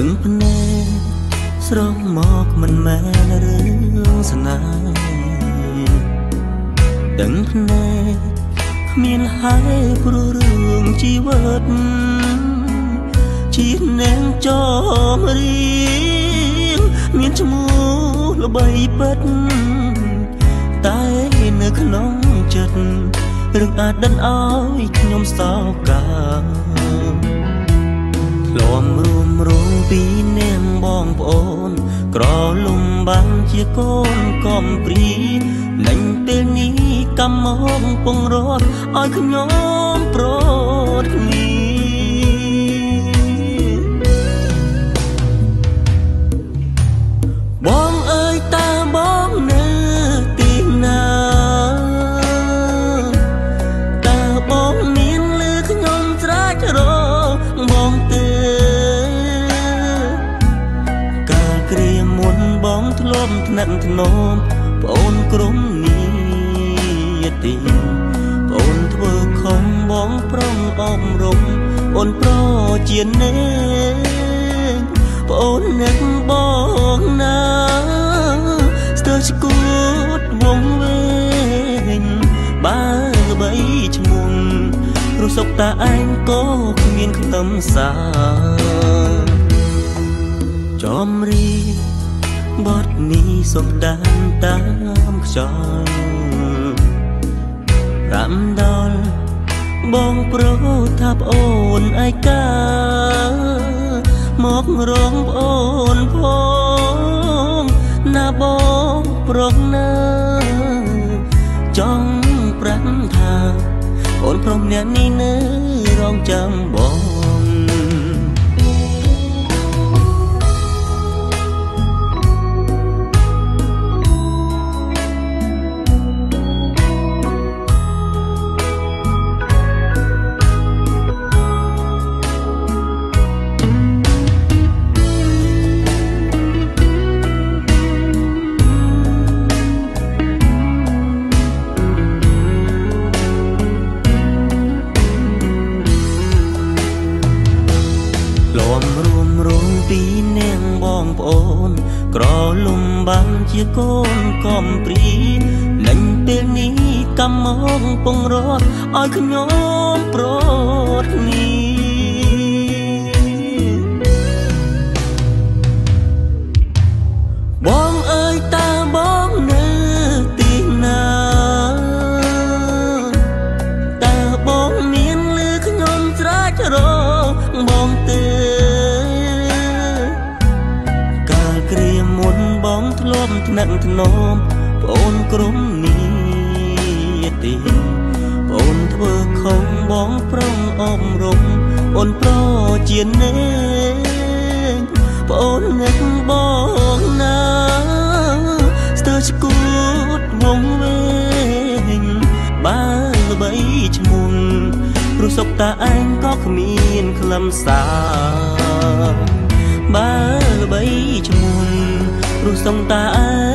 Đừng phê nê srong mọc mình mẹ rương sân ai Đừng phê nê miền hai pro rương chi vật Chỉ nên cho riêng miền cho mù là bay bất Tai nơi khăn nóng chật Rừng đân áo nhóm sao cả Lòm rùm rùm bí nèm bong bồnក្រលំបាំងជាកូនកំព្រីលែងពេលនេះកម្មមកពងរត់ឲ្យខ្ញុំប្រត់គ្នាបងអើយតើបងនៅទីណាតើបងមានលឺខ្ញុំស្រែករបងទេបងធ្លាប់ថ្នាក់ធ្នមប្អូនក្រុមនេះទីប្អូនធ្វើខំបងប្រងអប់រំអូនប្រជានេប្អូននឹកបងណាស្ទើរស្គួតវងវែងបើបីឈ្មោះរសុកតាឯងក៏គ្មានខ្លឹមសារចំរីបទនេះសុំដានតាមខ្យល់រំដល់បងប្រុសថាប្អូនឯកាមករងប្អូនផងណាបងប្រុសណាចង់ប្រាំថាអូនប្រុសអ្នកនេះនៅរងចាំបងពីនាងបងប្អូនក្រលំបាំងជាកូនកំព្រីលែងពេលនេះកម្មមកពងរត់ឲ្យខ្ញុំប្រត់គ្នាបងអើយតើបងនៅទីណាតើបងមានលឺខ្ញុំស្រែករបងទេបងធ្លាប់ថ្នាក់ធ្នមប្អូនក្រុមនេះទីប្អូនធ្វើខំបងប្រងអប់រំអូនប្រជានេប្អូននឹកបងណាស្ទើរស្គួតវងវែងបើល្បីឈ្មោះព្រោះសុកតាឯងក៏គ្មានខ្លឹមសារបើល្បីឈ្មោះព្រោះសុំតាឯ